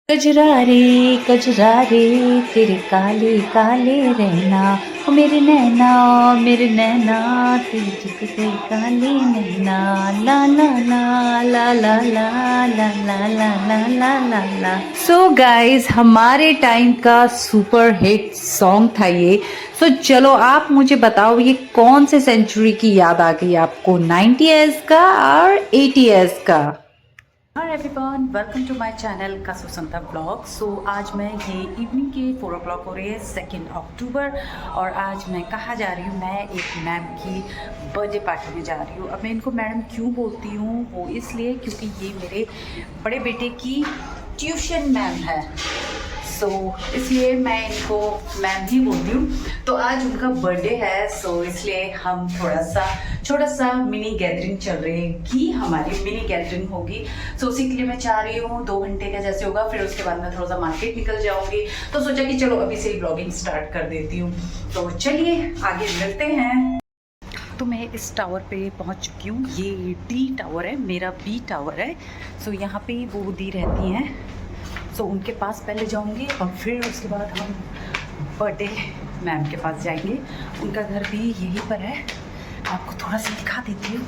कजरा रे तेरे काले काले रहना, ओ मेरे नैना तेरे चिकते काले नैना, ला ला ला ला ला ला ला ला ला ला ला ला ला। सो गाइज, हमारे टाइम का सुपर हिट सॉन्ग था ये। सो चलो आप मुझे बताओ, ये कौन से सेंचुरी की याद आ गई आपको, 90s का और 80s का? Hi everyone, welcome to my channel का सुसंता ब्लॉग। सो आज मैं ये इवनिंग के 4 o'clock हो रही है, 2 अक्टूबर, और आज मैं कहाँ जा रही हूँ? मैं एक मैम की बर्थडे पार्टी में जा रही हूँ। अब मैं इनको मैडम क्यों बोलती हूँ, वो इसलिए क्योंकि ये मेरे बड़े बेटे की ट्यूशन मैम है। सो इसलिए मैं इनको मैम ही बोलती हूँ। तो आज उनका बर्थडे है, सो इसलिए हम छोटा सा मिनी गैदरिंग चल रहेगी, हमारी मिनी गैदरिंग होगी। सो उसी के लिए मैं चाह रही हूँ 2 घंटे का जैसे होगा, फिर उसके बाद मैं थोड़ा सा मार्केट निकल जाऊँगी। तो सोचा कि चलो अभी से ही ब्लॉगिंग स्टार्ट कर देती हूँ। तो चलिए आगे मिलते हैं। तो मैं इस टावर पे पहुंच चुकी हूँ। ये डी टावर है, मेरा बी टावर है। सो यहाँ पे वो दी रहती हैं, सो उनके पास पहले जाऊंगी और फिर उसके बाद हम बर्थडे मैम के पास जाएंगे। उनका घर भी यहीं पर है, आपको थोड़ा सा दिखा देती हूँ।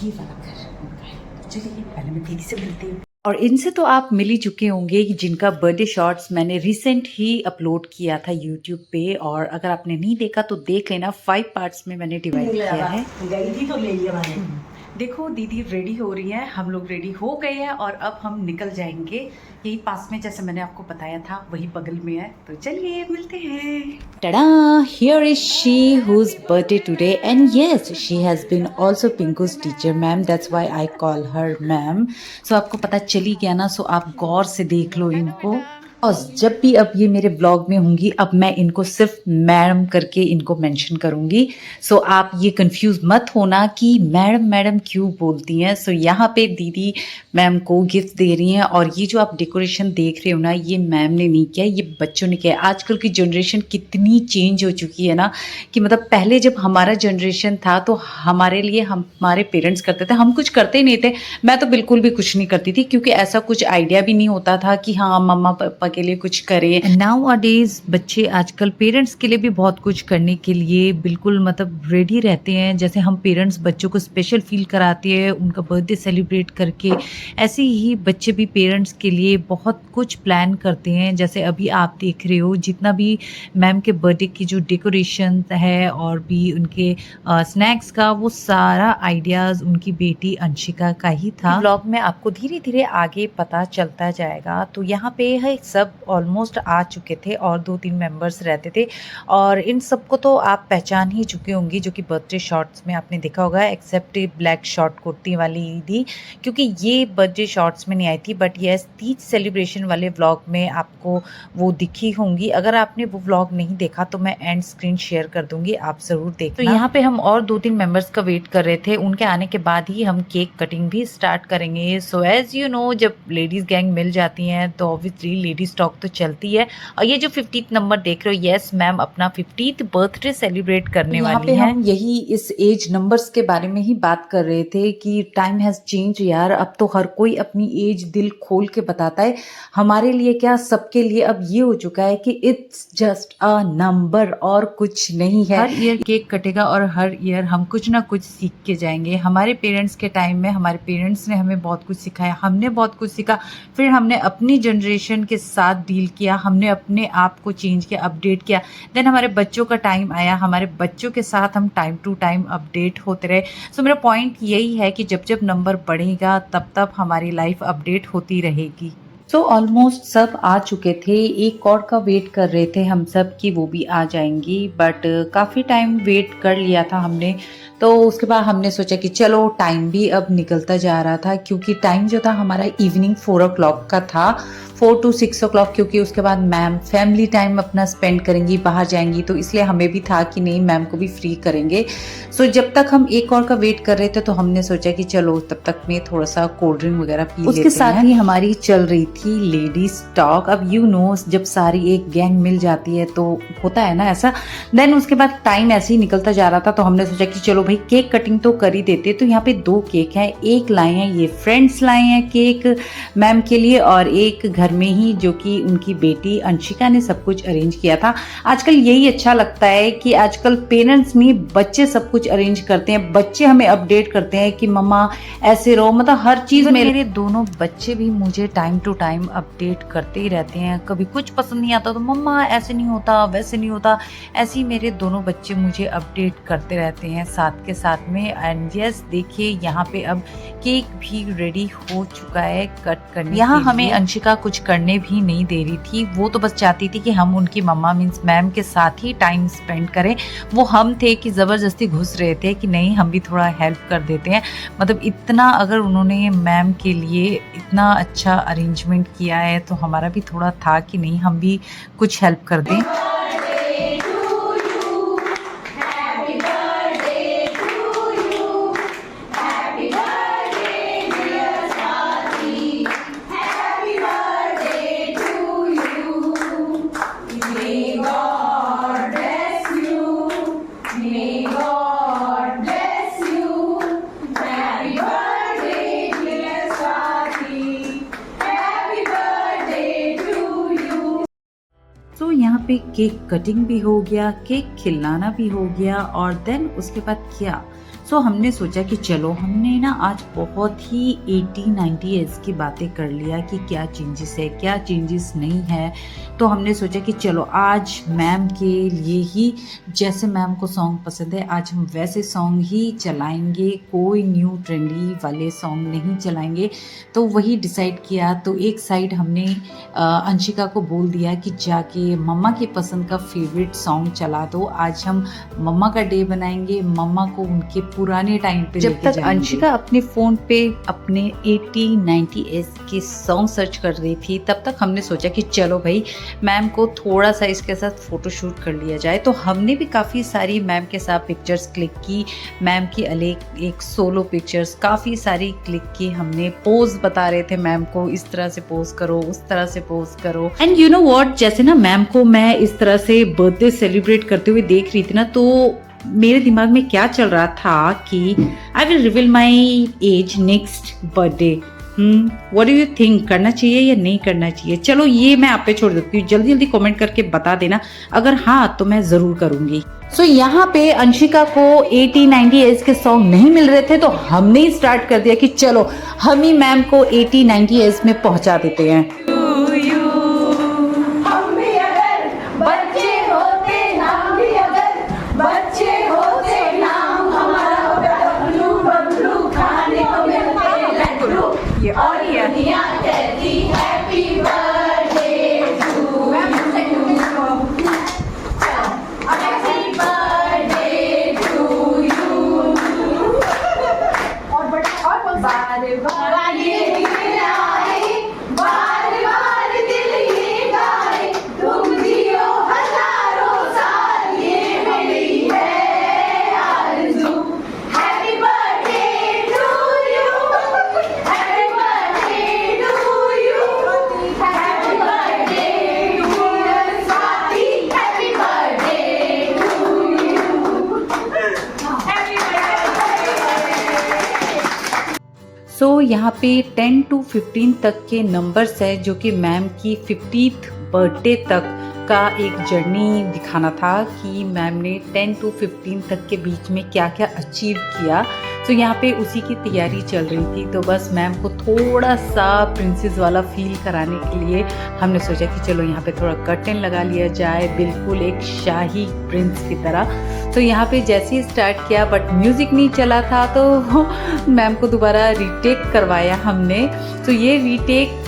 ये वाला घर उनका है। चलिए पहले मैं दीदी से मिलती हूँ। और इनसे तो आप मिल ही चुके होंगे, जिनका बर्थडे शॉट्स मैंने रिसेंट ही अपलोड किया था यूट्यूब पे, और अगर आपने नहीं देखा तो देख लेना। 5 पार्ट्स में मैंने डिवाइड किया है। गई थी तो ले लिया मैंने। देखो दीदी रेडी हो रही हैं, हम लोग रेडी हो गए हैं और अब हम निकल जाएंगे। यही पास में, जैसे मैंने आपको बताया था, वही बगल में है। तो चलिए मिलते हैं। Tada, here is she whose birthday today, and yes she has been also Pinku's teacher ma'am, that's why I call her ma'am. So आपको पता चली गया ना, सो आप गौर से देख लो इनको। और जब भी अब ये मेरे ब्लॉग में होंगी, अब मैं इनको सिर्फ मैडम करके इनको मेंशन करूंगी। सो आप ये कंफ्यूज मत होना कि मैडम मैडम क्यों बोलती हैं। सो यहाँ पे दीदी मैम को गिफ्ट दे रही हैं, और ये जो आप डेकोरेशन देख रहे हो ना, ये मैम ने नहीं किया, ये बच्चों ने किया। आजकल की जनरेशन कितनी चेंज हो चुकी है ना, कि मतलब पहले जब हमारा जनरेशन था तो हमारे लिए हमारे पेरेंट्स करते थे, हम कुछ करते नहीं थे। मैं तो बिल्कुल भी कुछ नहीं करती थी, क्योंकि ऐसा कुछ आइडिया भी नहीं होता था कि हाँ मम्मा पापा के लिए कुछ करें। नाउ अ डेज बच्चे आजकल पेरेंट्स के लिए भी बहुत कुछ करने के लिए बिल्कुल मतलब रेडी रहते हैं। जैसे हम पेरेंट्स बच्चों को स्पेशल फील कराते हैं उनका बर्थडे सेलिब्रेट करके, ऐसे ही बच्चे भी पेरेंट्स के लिए बहुत कुछ प्लान करते हैं। जैसे अभी आप देख रहे हो, जितना भी मैम के बर्थडे की जो डेकोरेशन है और भी उनके स्नैक्स का, वो सारा आइडियाज उनकी बेटी अंशिका का ही था। ब्लॉग में आपको धीरे धीरे आगे पता चलता जाएगा। तो यहाँ पे है सब ऑलमोस्ट आ चुके थे, और 2-3 मेंबर्स रहते थे, और इन सबको तो आप पहचान ही चुके होंगे, जो कि बर्थडे शॉट्स में आपने देखा होगा, एक्सेप्ट ब्लैक शॉर्ट कुर्ती वाली दी, क्योंकि ये बर्थडे शॉट्स में नहीं आई थी। बट यस, तीज सेलिब्रेशन वाले व्लॉग में आपको वो दिखी होंगी। अगर आपने वो व्लॉग नहीं देखा तो मैं एंड स्क्रीन शेयर कर दूंगी, आप जरूर देखना। तो यहाँ पे हम और 2-3 मेंबर्स का वेट कर रहे थे, उनके आने के बाद ही हम केक कटिंग भी स्टार्ट करेंगे। सो एज यू नो, जब लेडीज गैंग मिल जाती हैं तो ऑब्वियसली लेडीज टॉक तो चलती है। और ये जो 50th नंबर देख रहे हो, यस मैम अपना 50th बर्थडे सेलिब्रेट करने वाली है। हम यही इस एज नंबर्स के बारे में ही बात कर रहे थे कि टाइम हैज चेंज यार। अब तो हर कोई अपनी एज दिल खोल के बताता है। हमारे लिए क्या, सबके लिए अब ये हो चुका है कि इट्स जस्ट अ नंबर, और कुछ नहीं है। हर ईयर केक कटेगा और हर ईयर हम कुछ ना कुछ सीख के जाएंगे। हमारे पेरेंट्स के टाइम में हमारे पेरेंट्स ने हमें बहुत कुछ सिखाया, हमने बहुत कुछ सीखा, फिर हमने अपनी जनरेशन के साथ डील किया, हमने अपने आप को चेंज किया, अपडेट किया। देन हमारे बच्चों का टाइम आया, हमारे बच्चों के साथ हम टाइम टू टाइम अपडेट होते रहे। सो मेरा पॉइंट यही है कि जब जब नंबर बढ़ेगा तब तब हमारी लाइफ अपडेट होती रहेगी। तो ऑलमोस्ट सब आ चुके थे, एक और का वेट कर रहे थे हम सब कि वो भी आ जाएंगी। बट काफ़ी टाइम वेट कर लिया था हमने, तो उसके बाद हमने सोचा कि चलो, टाइम भी अब निकलता जा रहा था, क्योंकि टाइम जो था हमारा इवनिंग 4 o'clock का था, 4 to 6 o'clock, क्योंकि उसके बाद मैम फैमिली टाइम अपना स्पेंड करेंगी, बाहर जाएंगी। तो इसलिए हमें भी था कि नहीं, मैम को भी फ्री करेंगे। सो जब तक हम एक और का वेट कर रहे थे तो हमने सोचा कि चलो तब तक में थोड़ा सा कोल्ड ड्रिंक वगैरह पी लेते हैं। उसके साथ ही हमारी चल रही ही लेडीज टॉक। अब यू नो जब सारी एक गैंग मिल जाती है तो होता है ना ऐसा। देन उसके बाद टाइम ऐसे ही निकलता जा रहा था तो हमने सोचा कि चलो भाई केक कटिंग तो कर ही देते। तो यहाँ पे 2 केक हैं, एक लाए हैं ये फ्रेंड्स लाए हैं केक मैम के लिए, और एक घर में ही जो कि उनकी बेटी अंशिका ने सब कुछ अरेंज किया था। आजकल यही अच्छा लगता है कि आजकल पेरेंट्स में बच्चे सब कुछ अरेंज करते हैं, बच्चे हमें अपडेट करते हैं कि मम्मा ऐसे रहो, मतलब हर चीज। मेरे दोनों बच्चे भी मुझे टाइम टू टाइम अपडेट करते ही रहते हैं। कभी कुछ पसंद नहीं आता तो मम्मा ऐसे नहीं होता, वैसे नहीं होता। ऐसे ही मेरे दोनों बच्चे मुझे अपडेट करते रहते हैं साथ के साथ में। एंड यस देखिए यहाँ पे अब केक भी रेडी हो चुका है कट करने। यहाँ हमें अंशिका कुछ करने भी नहीं दे रही थी, वो तो बस चाहती थी कि हम उनकी मम्मा मीन्स मैम के साथ ही टाइम स्पेंड करें। वो हम थे कि ज़बरदस्ती घुस रहे थे कि नहीं हम भी थोड़ा हेल्प कर देते हैं। मतलब इतना अगर उन्होंने मैम के लिए इतना अच्छा अरेंजमेंट किया है तो हमारा भी थोड़ा था कि नहीं हम भी कुछ हेल्प कर दें। तो यहाँ पे केक कटिंग भी हो गया, केक खिलाना भी हो गया, और देन उसके बाद क्या हमने सोचा कि चलो हमने ना आज बहुत ही 80-90 एज की बातें कर लिया कि क्या चेंजेस है क्या चेंजेस नहीं है। तो हमने सोचा कि चलो आज मैम के लिए ही, जैसे मैम को सॉन्ग पसंद है आज हम वैसे सॉन्ग ही चलाएंगे, कोई न्यू ट्रेंडी वाले सॉन्ग नहीं चलाएंगे। तो वही डिसाइड किया। तो एक साइड हमने अंशिका को बोल दिया कि जाके मम्मा की पसंद का फेवरेट सॉन्ग चला दो, आज हम मम्मा का डे बनाएंगे, मम्मा को उनके पुराने टाइम पे जब तक अंशिका अपने फोन पे अपने 80-90 एज के सॉन्ग सर्च कर रही थी तब तक हमने सोचा कि चलो भाई मैम को थोड़ा सा इसके साथ फोटोशूट कर लिया जाए। तो हमने भी काफ़ी सारी मैम के साथ पिक्चर्स क्लिक की, मैम की अलग एक सोलो पिक्चर्स काफ़ी सारी क्लिक की। हमने पोज बता रहे थे मैम को, इस तरह से पोज करो, उस तरह से पोज करो। एंड यू नो व्हाट, जैसे ना मैम को मैं इस तरह से बर्थडे सेलिब्रेट करते हुए देख रही थी ना, तो मेरे दिमाग में क्या चल रहा था कि I will reveal my age next birthday. What do you think, करना चाहिए या नहीं करना चाहिए? चलो ये मैं आप पे छोड़ देती हूँ, जल्दी जल्दी कमेंट करके बता देना, अगर हाँ तो मैं जरूर करूंगी। सो यहाँ पे अंशिका को 80-90 एज के सॉन्ग नहीं मिल रहे थे तो हमने ही स्टार्ट कर दिया कि चलो हम ही मैम को 80-90 एज में पहुंचा देते हैं। और ये कहती हैप्पी बर्थडे टू यू, और बार बार ये आए, बार बार दिल ये गाए, तुम जियो हजारों साल ये मेरी है आरज़ू। Happy birthday to you, happy birthday to you, happy birthday to Swati, happy birthday to you, happy so यहाँ पे 10 to 15 तक के नंबर्स है जो कि मैम की 50th बर्थडे तक का एक जर्नी दिखाना था कि मैम ने 10 to 15 तक के बीच में क्या क्या अचीव किया। तो यहाँ पे उसी की तैयारी चल रही थी। तो बस मैम को थोड़ा सा प्रिंसेस वाला फील कराने के लिए हमने सोचा कि चलो यहाँ पे थोड़ा कर्टन लगा लिया जाए, बिल्कुल एक शाही प्रिंस की तरह। तो यहाँ पे जैसे ही स्टार्ट किया बट म्यूज़िक नहीं चला था तो मैम को दोबारा रीटेक करवाया हमने। तो ये रीटेक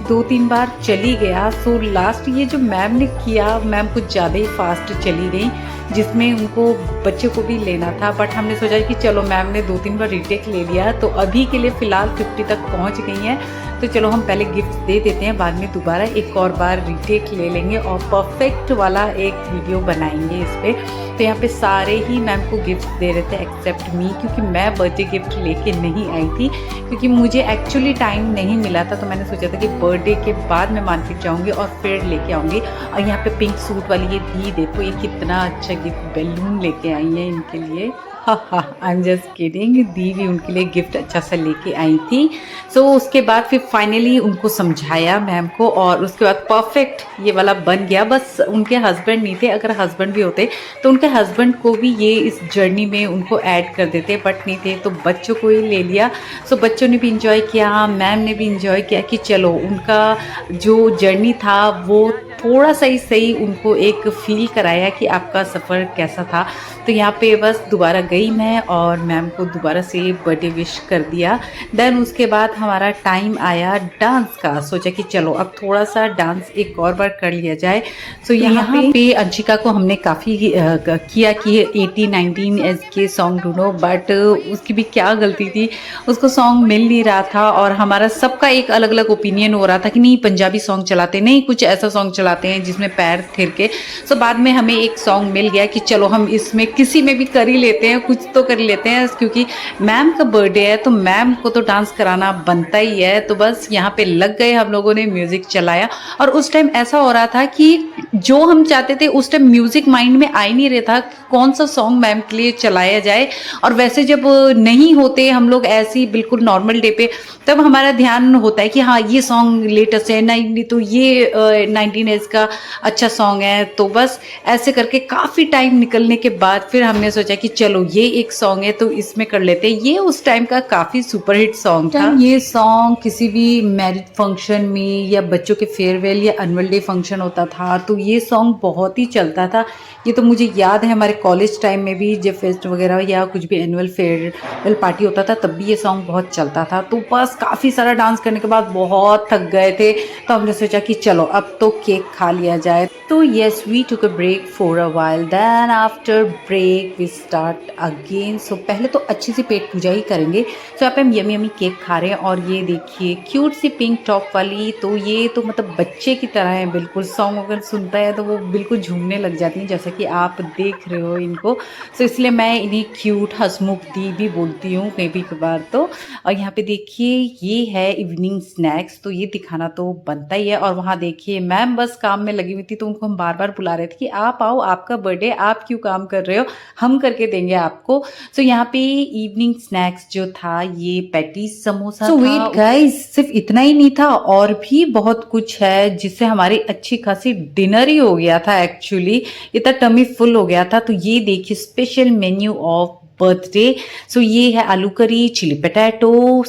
2-3 बार चली गया। सो लास्ट ये जो मैम ने किया, मैम कुछ ज़्यादा ही फास्ट चली गई, जिसमें उनको बच्चे को भी लेना था। बट हमने सोचा कि चलो मैम ने 2-3 बार रीटेक ले लिया तो अभी के लिए फ़िलहाल 50 तक पहुंच गई हैं। तो चलो हम पहले गिफ्ट दे देते हैं, बाद में दोबारा एक और बार रीटेक ले लेंगे और परफेक्ट वाला एक वीडियो बनाएंगे इस पर। तो यहाँ पे सारे ही मैम को गिफ्ट दे रहे थे एक्सेप्ट मी, क्योंकि मैं बर्थडे गिफ्ट लेके नहीं आई थी, क्योंकि मुझे एक्चुअली टाइम नहीं मिला था। तो मैंने सोचा था कि बर्थडे के बाद मैं मार्केट जाऊँगी और फिर लेके आऊँगी। और यहाँ पे पिंक सूट वाली ये दी देखो, ये कितना अच्छा गिफ्ट, बैलून लेके आई है इनके लिए। आई एम जस्ट किडिंग, दी भी उनके लिए गिफ्ट अच्छा सा लेके आई थी। सो उसके बाद फिर फाइनली उनको समझाया मैम को, और उसके बाद परफेक्ट ये वाला बन गया। बस उनके हस्बैंड नहीं थे, अगर हस्बैंड भी होते तो उनके हस्बैंड को भी ये इस जर्नी में उनको ऐड कर देते, बट नहीं थे तो बच्चों को ही ले लिया। सो बच्चों ने भी इंजॉय किया, मैम ने भी इंजॉय किया कि चलो उनका जो जर्नी था वो थोड़ा सा ही सही उनको एक फील कराया कि आपका सफ़र कैसा था। तो यहाँ पे बस दोबारा गई मैं और मैम को दोबारा से बर्थडे विश कर दिया। देन उसके बाद हमारा टाइम आया डांस का। सोचा कि चलो अब थोड़ा सा डांस एक और बार कर लिया जाए। सो यहाँ पे अंशिका को हमने काफ़ी किया कि 80-19 एज के सॉन्ग ढूंढो, बट उसकी भी क्या गलती थी, उसको सॉन्ग मिल नहीं रहा था। और हमारा सबका एक अलग अलग ओपिनियन हो रहा था कि नहीं पंजाबी सॉन्ग चलाते, नहीं कुछ ऐसा सॉन्ग चलाते हैं जिसमें पैर थिर के। सो बाद में हमें एक सॉन्ग मिल गया कि चलो हम इसमें किसी में भी कर ही लेते हैं, कुछ तो कर लेते हैं, क्योंकि मैम का बर्थडे है तो मैम को तो डांस कराना बनता ही है। तो बस यहाँ पे लग गए, हम लोगों ने म्यूजिक चलाया। और उस टाइम ऐसा हो रहा था कि जो हम चाहते थे उस टाइम म्यूजिक माइंड में आ ही नहीं रहा था कौन सा सॉन्ग मैम के लिए चलाया जाए। और वैसे जब नहीं होते हम लोग ऐसी बिल्कुल नॉर्मल डे पे, तब हमारा ध्यान होता है कि हाँ ये सॉन्ग लेटेस्ट है, नहीं तो ये 19 एज का अच्छा सॉन्ग है। तो बस ऐसे करके काफ़ी टाइम निकलने के बाद फिर हमने सोचा कि चलो ये एक सॉन्ग है तो इसमें कर लेते हैं। ये उस टाइम का काफ़ी सुपरहिट सॉन्ग था। ये सॉन्ग किसी भी मैरिज फंक्शन में या बच्चों के फेयरवेल या एनुअल डे फंक्शन होता था तो ये सॉन्ग बहुत ही चलता था। ये तो मुझे याद है हमारे कॉलेज टाइम में भी जब फेस्ट वगैरह या कुछ भी एनुअल फेयरवेल पार्टी होता था तब भी ये सॉन्ग बहुत चलता था। तो बस काफ़ी सारा डांस करने के बाद बहुत थक गए थे, तो हमने सोचा कि चलो अब तो केक खा लिया जाए। तो yes we took a break for a while, then after break we start again. So पहले तो अच्छी सी पेट पूजा ही करेंगे। सो यहाँ पे हम यमी यमी केक खा रहे हैं और ये देखिए क्यूट सी पिंक टॉप वाली, तो ये तो मतलब बच्चे की तरह है बिल्कुल। सॉन्ग अगर सुनता है तो वो बिल्कुल झूमने लग जाती हैं, जैसा कि आप देख रहे हो इनको। सो इसलिए मैं इन्हें क्यूट हंसमुख दी भी बोलती हूँ कभी कभार तो। और यहाँ पे देखिए ये है इवनिंग स्नैक्स, तो ये दिखाना तो बनता ही है। और वहाँ देखिए मैम बस काम में लगी हुई थी, तो उनको हम बार बार बुला रहे थे कि आप आओ, आपका बर्थडे, आप क्यों काम कर रहे हो, हम करके देंगे आपको। सो यहाँ पे इवनिंग स्नैक्स जो था ये पैटीज समोसा। सो वेट गाइस, सिर्फ इतना ही नहीं था, और भी बहुत कुछ है जिससे हमारी अच्छी खासी डिनर ही हो गया था। एक्चुअली इतना टमी फुल हो गया था। तो ये देखिए special menu of birthday. So ये है आलू curry, chilli potato,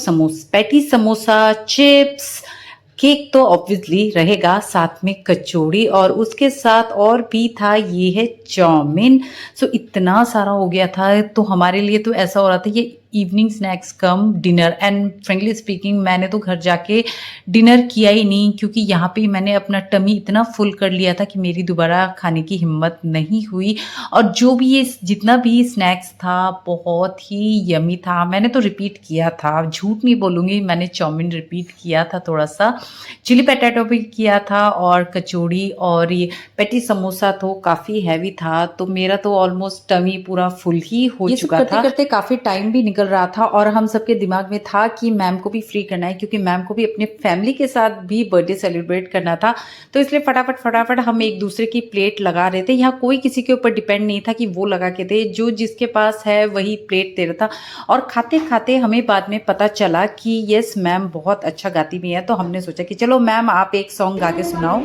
patties samosa, chips, cake तो ऑब्वियसली रहेगा, साथ में कचौड़ी, और उसके साथ और भी था ये है चाउमीन। सो इतना सारा हो गया था, तो हमारे लिए तो ऐसा हो रहा था ये evening snacks come dinner. And frankly speaking मैंने तो घर जाके डिनर किया ही नहीं, क्योंकि यहाँ पे मैंने अपना टमी इतना फुल कर लिया था कि मेरी दोबारा खाने की हिम्मत नहीं हुई। और जो भी ये जितना भी स्नैक्स था बहुत ही यमी था। मैंने तो रिपीट किया था, झूठ नहीं बोलूँगी, मैंने चाउमीन रिपीट किया था, थोड़ा सा चिली पटैटो भी किया था, और कचौड़ी, और ये पैटी समोसा तो काफ़ी हैवी था। तो मेरा तो ऑलमोस्ट टमी पूरा फुल ही हो चुका था। करते काफ़ी टाइम भी निकल रहा था, और हम सबके दिमाग में था कि मैम को भी फ्री करना है, क्योंकि मैम को भी अपने फैमिली के साथ भी बर्थडे सेलिब्रेट करना था। तो इसलिए फटाफट हम एक दूसरे की प्लेट लगा रहे थे। यहाँ कोई किसी के ऊपर डिपेंड नहीं था कि वो लगा के दे, जो जिसके पास है वही प्लेट दे रहा था। और खाते खाते हमें बाद में पता चला कि यस मैम बहुत अच्छा गाती भी है। तो हमने सोचा कि चलो मैम आप एक सॉन्ग गा के सुनाओ।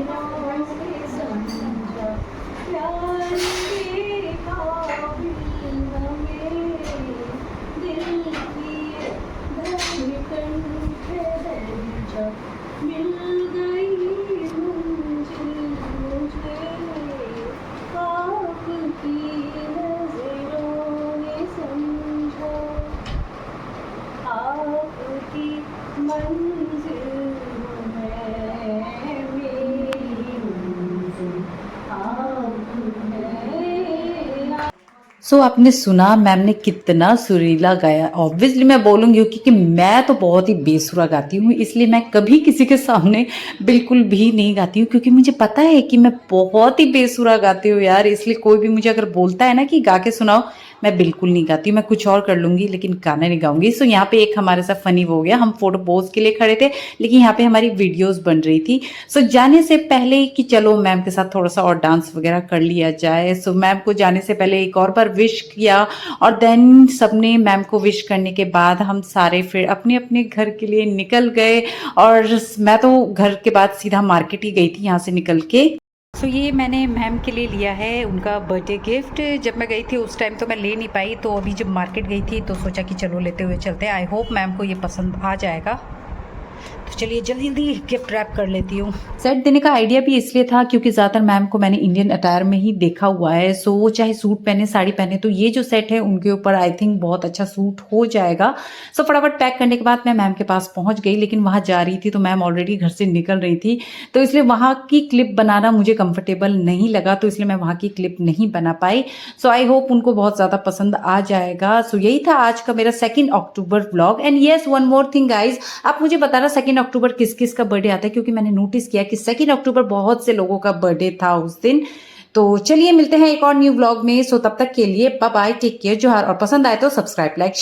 सो आपने सुना मैम ने कितना सुरीला गाया। ऑब्वियसली मैं बोलूँगी क्योंकि मैं तो बहुत ही बेसुरा गाती हूँ, इसलिए मैं कभी किसी के सामने बिल्कुल भी नहीं गाती हूँ, क्योंकि मुझे पता है कि मैं बहुत ही बेसुरा गाती हूँ यार। इसलिए कोई भी मुझे अगर बोलता है ना कि गा के सुनाओ, मैं बिल्कुल नहीं गाती हूँ, मैं कुछ और कर लूँगी लेकिन गाना नहीं गाऊँगी। सो यहाँ पे एक हमारे साथ फ़नी वो हो गया, हम फ़ोटो पोज़ के लिए खड़े थे, लेकिन यहाँ पे हमारी वीडियोज़ बन रही थी। सो जाने से पहले कि चलो मैम के साथ थोड़ा-सा और डांस वगैरह कर लिया जाए, सो मैम को जाने से पहले एक और बार विश किया और देन सबने मैम को विश करने के बाद हम सारे फिर अपने-अपने घर के लिए निकल गए। और मैं तो घर के बाद सीधा मार्केट ही गई थी यहाँ से निकल के। सो ये मैंने मैम के लिए लिया है उनका बर्थडे गिफ्ट। जब मैं गई थी उस टाइम तो मैं ले नहीं पाई, तो अभी जब मार्केट गई थी तो सोचा कि चलो लेते हुए चलते हैं। आई होप मैम को ये पसंद आ जाएगा। तो चलिए जल्दी जल्दी गिफ्ट रैप कर लेती हूँ। सेट देने का आइडिया भी इसलिए था क्योंकि ज़्यादातर मैम को मैंने इंडियन अटायर में ही देखा हुआ है। सो वो चाहे सूट पहने साड़ी पहने, तो ये जो सेट है उनके ऊपर आई थिंक बहुत अच्छा सूट हो जाएगा। सो फटाफट पैक करने के बाद मैं मैम के पास पहुंच गई, लेकिन वहां जा रही थी तो मैम ऑलरेडी घर से निकल रही थी, तो इसलिए वहां की क्लिप बनाना मुझे कंफर्टेबल नहीं लगा, तो इसलिए मैं वहां की क्लिप नहीं बना पाई। सो आई होप उनको बहुत ज़्यादा पसंद आ जाएगा। सो यही था आज का मेरा 2 अक्टूबर vlog. And yes, one more thing guys, आप मुझे बताना 2 अक्टूबर किस किस का बर्थडे आता है, क्योंकि मैंने नोटिस किया कि 2 अक्टूबर बहुत से लोगों का बर्थडे था उस दिन। तो चलिए मिलते हैं एक और न्यू व्लॉग में। सो तब तक के लिए बाय बाय, टेक केयर, जोहार, और पसंद आए तो सब्सक्राइब, लाइक,